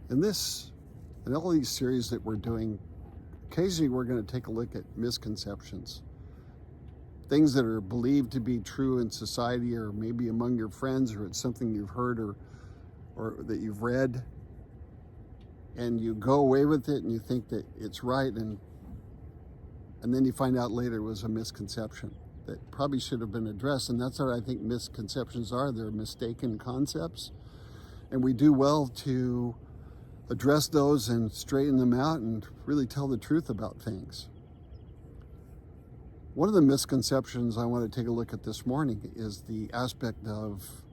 In all these series that we're doing, occasionally we're going to take a look at misconceptions, things that are believed to be true in society, or maybe among your friends, or it's something you've heard or that you've read, and you go away with it and you think that it's right, and then you find out later it was a misconception that probably should have been addressed. And that's what I think misconceptions are. They're mistaken concepts, and we do well to address those and straighten them out and really tell the truth about things. One of the misconceptions I want to take a look at this morning is the aspect of,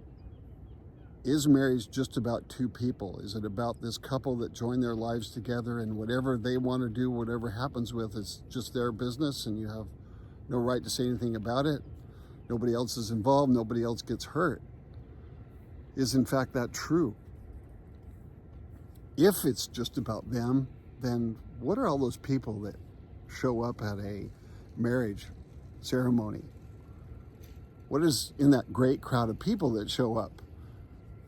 is marriage just about two people? Is it about this couple that join their lives together, and whatever they want to do, whatever happens with, is just their business and you have no right to say anything about it? Nobody else is involved, nobody else gets hurt. Is in fact that true? If it's just about them, then what are all those people that show up at a marriage ceremony? What is in that great crowd of people that show up?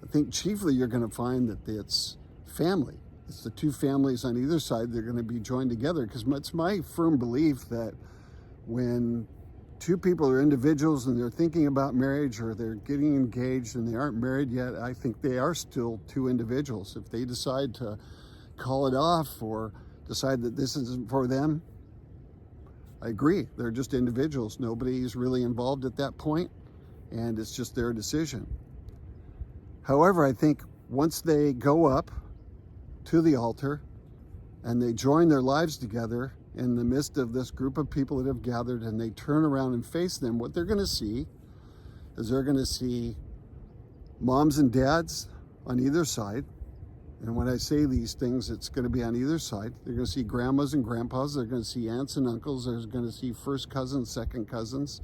I think chiefly you're going to find that it's family. It's the two families on either side. They're going to be joined together, because it's my firm belief that when two people are individuals and they're thinking about marriage, or they're getting engaged and they aren't married yet, I think they are still two individuals. If they decide to call it off or decide that this isn't for them, I agree. They're just individuals. Nobody's really involved at that point, and it's just their decision. However, I think once they go up to the altar and they join their lives together in the midst of this group of people that have gathered, and they turn around and face them, what they're going to see is they're going to see moms and dads on either side. And when I say these things, it's going to be on either side. They're going to see grandmas and grandpas. They're going to see aunts and uncles. They're going to see first cousins, second cousins.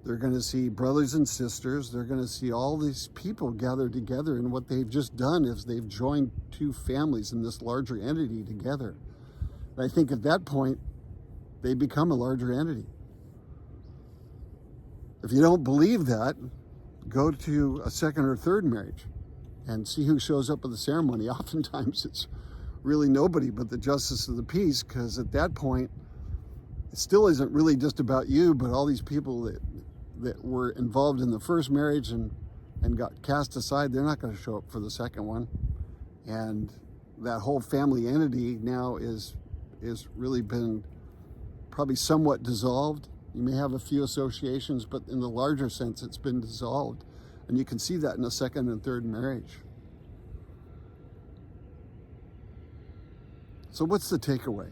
They're going to see brothers and sisters. They're going to see all these people gathered together. And what they've just done is they've joined two families in this larger entity together. And I think at that point, they become a larger entity. If you don't believe that, go to a second or third marriage and see who shows up at the ceremony. Oftentimes it's really nobody but the justice of the peace, because at that point, it still isn't really just about you, but all these people that were involved in the first marriage and got cast aside, they're not going to show up for the second one. And that whole family entity now is really been probably somewhat dissolved. You may have a few associations, but in the larger sense, it's been dissolved. And you can see that in a second and third marriage. So what's the takeaway?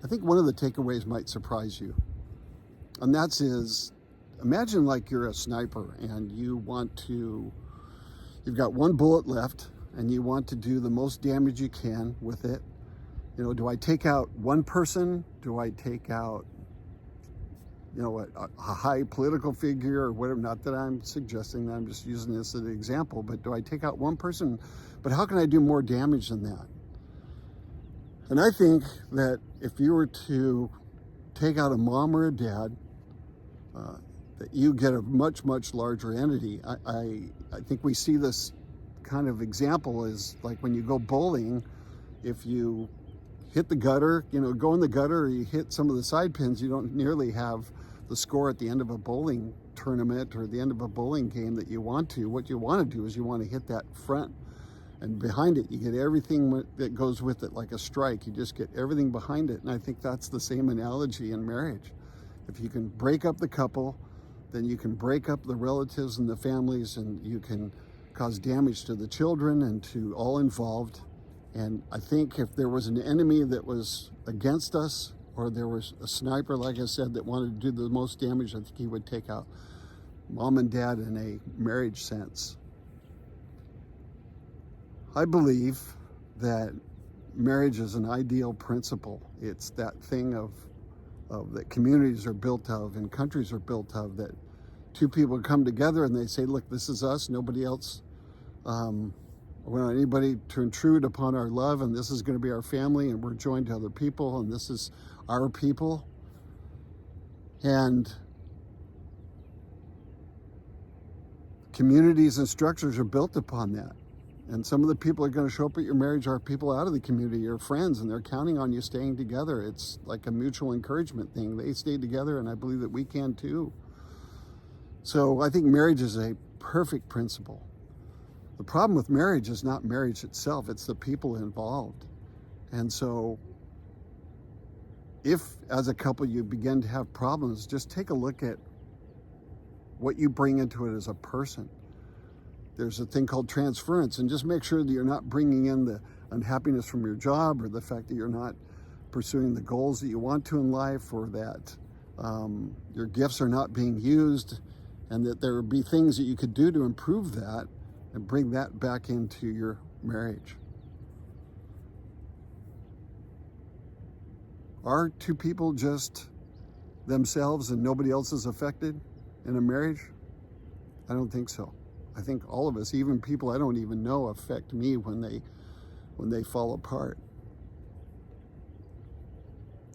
I think one of the takeaways might surprise you. And that's imagine like you're a sniper and you've got one bullet left and you want to do the most damage you can with it. You know, do I take out one person? Do I take out, a high political figure or whatever? Not that I'm suggesting that, I'm just using this as an example, but do I take out one person? But how can I do more damage than that? And I think that if you were to take out a mom or a dad, that you get a much, much larger entity. I think we see this kind of example is like when you go bowling, if you hit the gutter, go in the gutter, or you hit some of the side pins, you don't nearly have the score at the end of a bowling tournament or the end of a bowling game that you want to. What you want to do is you want to hit that front, and behind it, you get everything that goes with it, like a strike. You just get everything behind it. And I think that's the same analogy in marriage. If you can break up the couple, then you can break up the relatives and the families, and you can cause damage to the children and to all involved. And I think if there was an enemy that was against us, or there was a sniper, like I said, that wanted to do the most damage, I think he would take out mom and dad in a marriage sense. I believe that marriage is an ideal principle. It's that thing of that communities are built of and countries are built of, that two people come together and they say, look, this is us, nobody else. We don't want anybody to intrude upon our love, and this is going to be our family, and we're joined to other people, and this is our people. And communities and structures are built upon that. And some of the people that are going to show up at your marriage are people out of the community, your friends, and they're counting on you staying together. It's like a mutual encouragement thing. They stayed together, and I believe that we can too. So I think marriage is a perfect principle. The problem with marriage is not marriage itself, it's the people involved. And so if as a couple you begin to have problems, just take a look at what you bring into it as a person. There's a thing called transference, and just make sure that you're not bringing in the unhappiness from your job or the fact that you're not pursuing the goals that you want to in life, or that your gifts are not being used, and that there would be things that you could do to improve that and bring that back into your marriage. Are two people just themselves and nobody else is affected in a marriage? I don't think so. I think all of us, even people I don't even know, affect me when they fall apart.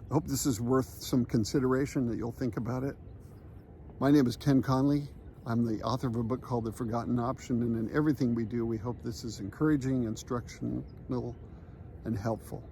I hope this is worth some consideration, that you'll think about it. My name is Ken Conley. I'm the author of a book called The Forgotten Option, and in everything we do, we hope this is encouraging, instructional, and helpful.